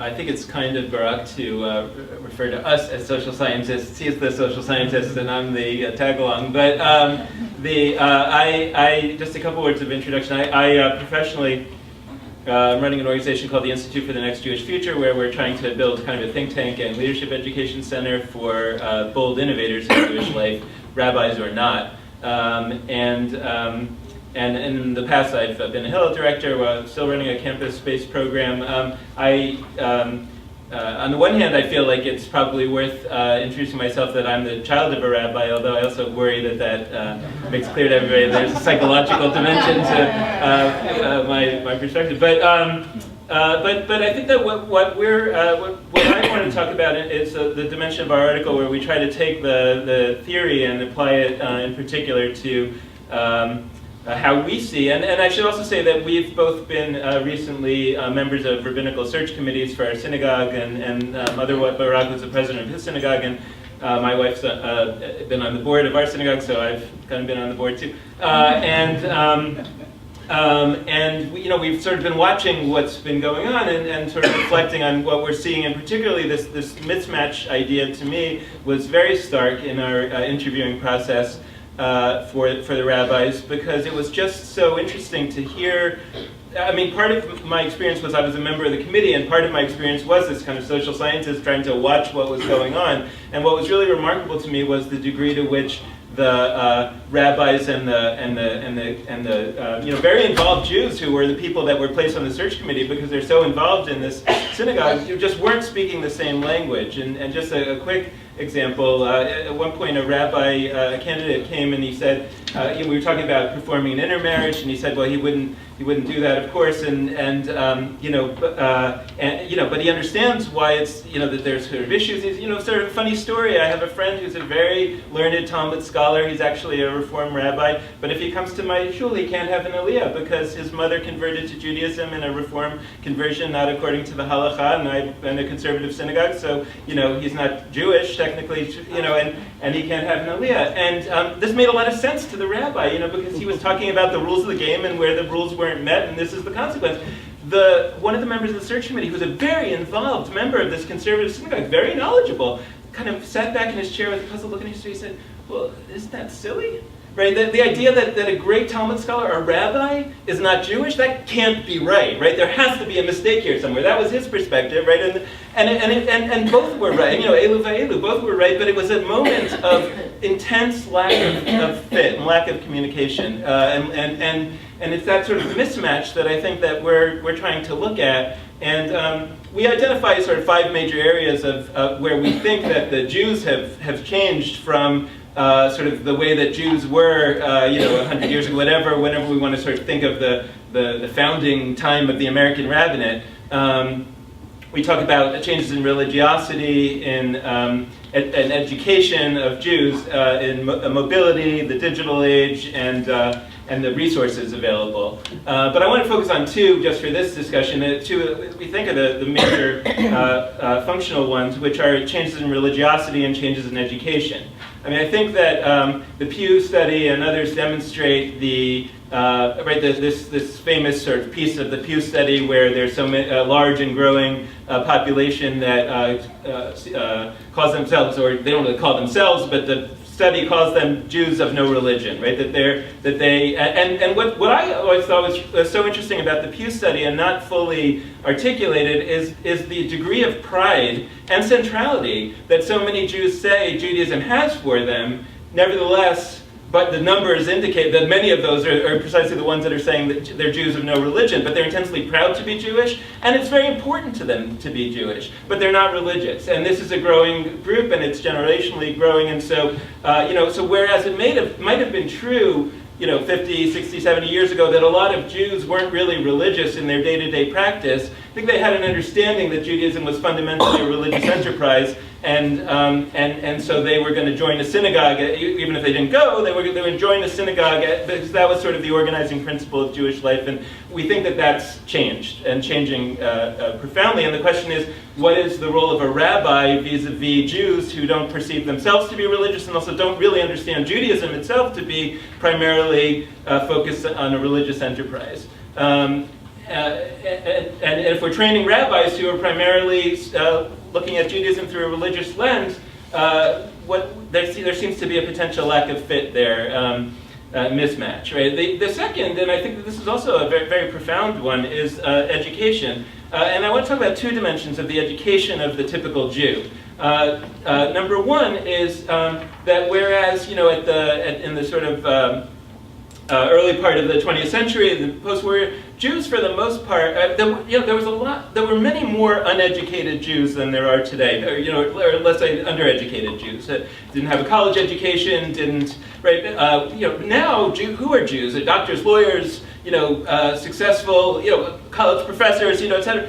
I think it's kind of Barak to refer to us as social scientists. He's the social scientist and I'm the tag-along. But just a couple words of introduction. I professionally I'm running an organization called the Institute for the Next Jewish Future, where we're trying to build kind of a think tank and leadership education center for bold innovators in Jewish life, rabbis or not. And in the past, I've been a Hillel director while I'm still running a campus-based program. On the one hand, I feel like it's probably worth introducing myself that I'm the child of a rabbi, although I also worry that that makes clear to everybody there's a psychological dimension to my perspective. But I think that what I want to talk about is the dimension of our article where we try to take the theory and apply it in particular to how we see, and I should also say that we've both been recently members of rabbinical search committees for our synagogue, and Mother Barak was the president of his synagogue, and my wife's been on the board of our synagogue, so I've kind of been on the board too. And we've sort of been watching what's been going on and sort of reflecting on what we're seeing, and particularly this mismatch idea to me was very stark in our interviewing process for the rabbis, because it was just so interesting to hear. I mean, part of my experience was I was a member of the committee, and part of my experience was this kind of social scientist trying to watch what was going on. And what was really remarkable to me was the degree to which the rabbis and the very involved Jews who were the people that were placed on the search committee because they're so involved in this synagogue, who just weren't speaking the same language. And just a quick example, at one point a rabbi candidate came and he said, we were talking about performing an intermarriage, and he said, well, he wouldn't do that, of course, but he understands why it's, that there's sort of issues. Sort of a funny story. I have a friend who's a very learned Talmud scholar. He's actually a Reform rabbi, but if he comes to my shul, he can't have an aliyah because his mother converted to Judaism in a Reform conversion, not according to the halakha, and I'm in a conservative synagogue, so he's not Jewish technically, and he can't have an aliyah. And this made a lot of sense to the rabbi, because he was talking about the rules of the game and where the rules weren't met, and this is the consequence. One of the members of the search committee, who was a very involved member of this conservative synagogue, very knowledgeable, kind of sat back in his chair with a puzzled look on his face and said, well, isn't that silly? Right? The idea that a great Talmud scholar, a rabbi, is not Jewish, that can't be right? There has to be a mistake here somewhere. That was his perspective, right? And both were right. Elu va'elu, both were right, but it was a moment of intense lack of fit and lack of communication. And it's that sort of mismatch that I think that we're trying to look at. And we identify sort of 5 major areas of where we think that the Jews have changed from sort of the way that Jews were, 100 years ago, whenever we want to sort of think of the founding time of the American rabbinate. We talk about changes in religiosity, in education of Jews, in mobility, the digital age, and the resources available. But I want to focus on 2 just for this discussion. 2 we think are the major functional ones, which are changes in religiosity and changes in education. I mean, I think that the Pew study and others demonstrate this famous sort of piece of the Pew study where there's so large and growing population that calls themselves, or they don't really call themselves, but the study calls them Jews of no religion, right? What I always thought was so interesting about the Pew study and not fully articulated is the degree of pride and centrality that so many Jews say Judaism has for them. Nevertheless, but the numbers indicate that many of those are precisely the ones that are saying that they're Jews of no religion, but they're intensely proud to be Jewish, and it's very important to them to be Jewish, but they're not religious. And this is a growing group, and it's generationally growing, and so, so whereas it might have been true 50, 60, 70 years ago that a lot of Jews weren't really religious in their day-to-day practice, I think they had an understanding that Judaism was fundamentally a religious enterprise, and so they were going to join a synagogue, even if they didn't go, they would join a synagogue because that was sort of the organizing principle of Jewish life, and we think that that's changed, and changing profoundly, and the question is, what is the role of a rabbi vis-a-vis Jews who don't perceive themselves to be religious and also don't really understand Judaism itself to be primarily focused on a religious enterprise? and if we're training rabbis who are primarily looking at Judaism through a religious lens, there seems to be a potential lack of fit there, mismatch, right? The second, and I think that this is also a very, very profound one, is education. And I want to talk about two dimensions of the education of the typical Jew. Number one is that whereas, you know, in the sort of early part of the 20th century, the post-war Jews, for the most part, there were many more uneducated Jews than there are today. Or let's say undereducated Jews that didn't have a college education, didn't, right? Now who are Jews? Doctors, lawyers, successful, college professors, etc.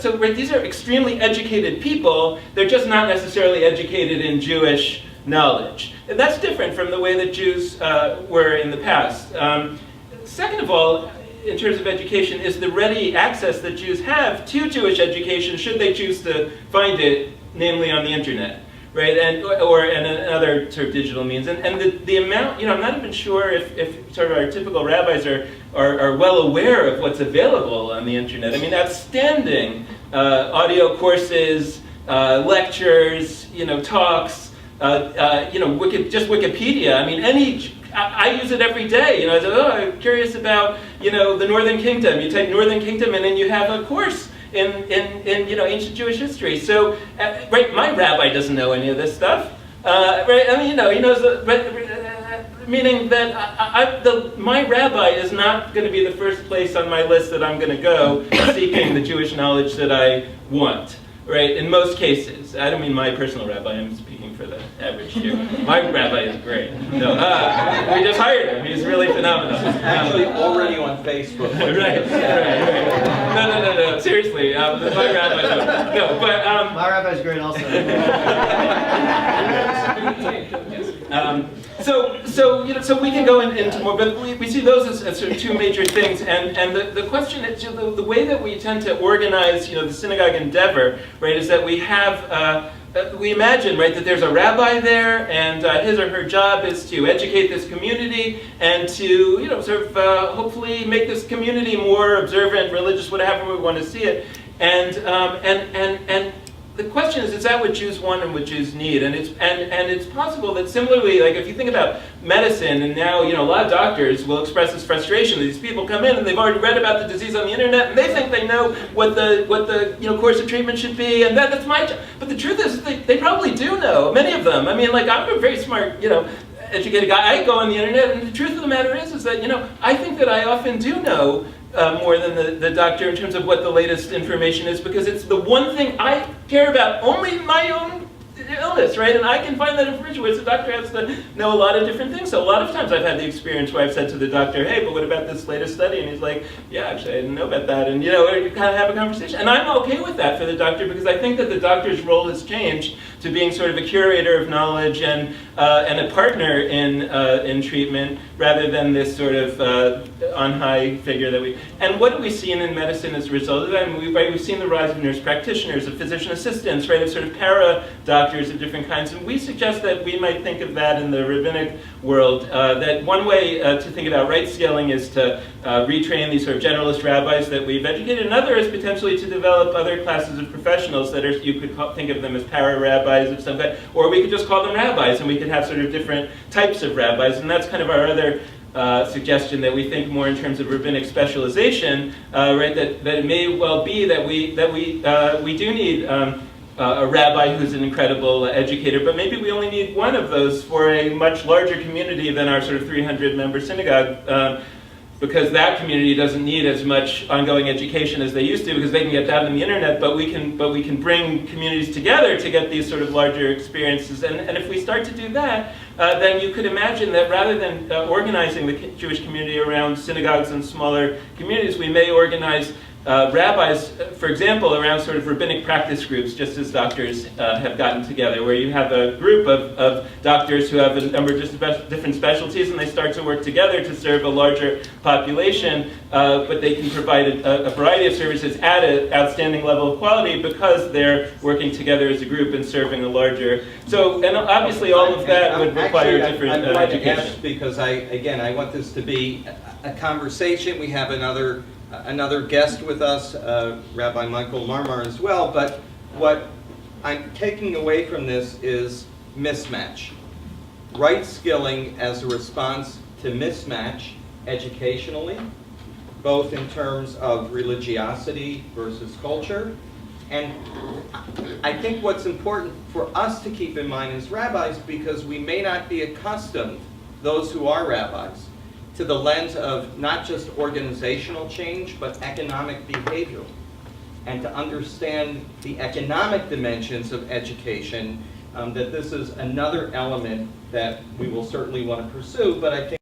So right, these are extremely educated people. They're just not necessarily educated in Jewish knowledge. And that's different from the way that Jews were in the past. Second of all, in terms of education, is the ready access that Jews have to Jewish education, should they choose to find it, namely on the internet, right? And other sort of digital means. And the amount, I'm not even sure if sort of our typical rabbis are well aware of what's available on the internet. I mean, outstanding audio courses, lectures, talks, just Wikipedia. I mean, I use it every day. I say, I'm curious about, the Northern Kingdom. You type Northern Kingdom and then you have a course in ancient Jewish history. So, right, my rabbi doesn't know any of this stuff. Right, I mean, he knows, meaning that my rabbi is not going to be the first place on my list that I'm going to go seeking the Jewish knowledge that I want. Right, in most cases. I don't mean my personal rabbi, I'm speaking for the average Jew. My rabbi is great. No, we just hired him, he's really phenomenal. Actually already on Facebook. Right. No, seriously, my rabbi, no, but... my rabbi's great also. So we can go into more, but we see those as sort of two major things, and the question is, the way that we tend to organize, the synagogue endeavor, right, is that we have, we imagine, right, that there's a rabbi there, and his or her job is to educate this community, and to, hopefully make this community more observant, religious, whatever we want to see it, and the question is that what Jews want and what Jews need? And it's possible that similarly, like if you think about medicine, and now a lot of doctors will express this frustration. These people come in and they've already read about the disease on the internet, and they think they know what the course of treatment should be, and that's my job. But the truth is, they probably do know. Many of them. I mean, like I'm a very smart, educated guy. I go on the internet, and the truth of the matter is that I think that I often do know. More than the doctor in terms of what the latest information is, because it's the one thing I care about, only my own illness, right? And I can find that information, whereas the doctor has to know a lot of different things. So a lot of times I've had the experience where I've said to the doctor, hey, but what about this latest study? And he's like, yeah, actually, I didn't know about that. And, you kind of have a conversation. And I'm okay with that for the doctor, because I think that the doctor's role has changed to being sort of a curator of knowledge and a partner in treatment, rather than this sort of on-high figure that we... And what have we seen in medicine as a result of that? I mean, we've seen the rise of nurse practitioners, of physician assistants, right, of sort of para-doctors of different kinds. And we suggest that we might think of that in the rabbinic world, that one way to think about right scaling is to retrain these sort of generalist rabbis that we've educated. Another is potentially to develop other classes of professionals that are, you could think of them as para-rabbis of some kind, or we could just call them rabbis, and we could have sort of different types of rabbis. And that's kind of our other suggestion, that we think more in terms of rabbinic specialization, right? That it may well be that we do need a rabbi who's an incredible educator, but maybe we only need one of those for a much larger community than our sort of 300-member synagogue, because that community doesn't need as much ongoing education as they used to, because they can get that on the internet. But we can bring communities together to get these sort of larger experiences. And if we start to do that, then you could imagine that rather than organizing the Jewish community around synagogues and smaller communities, we may organize rabbis, for example, around sort of rabbinic practice groups, just as doctors have gotten together, where you have a group of doctors who have a number of different specialties, and they start to work together to serve a larger population, but they can provide a variety of services at an outstanding level of quality because they're working together as a group and serving a larger. So, and obviously all of that would require different education. Because I want this to be, a conversation. We have another guest with us, Rabbi Michael Marmar as well, but what I'm taking away from this is mismatch. Right skilling as a response to mismatch educationally, both in terms of religiosity versus culture. And I think what's important for us to keep in mind as rabbis, because we may not be accustomed, those who are rabbis, to the lens of not just organizational change, but economic behavior. And to understand the economic dimensions of education, that this is another element that we will certainly want to pursue, but I think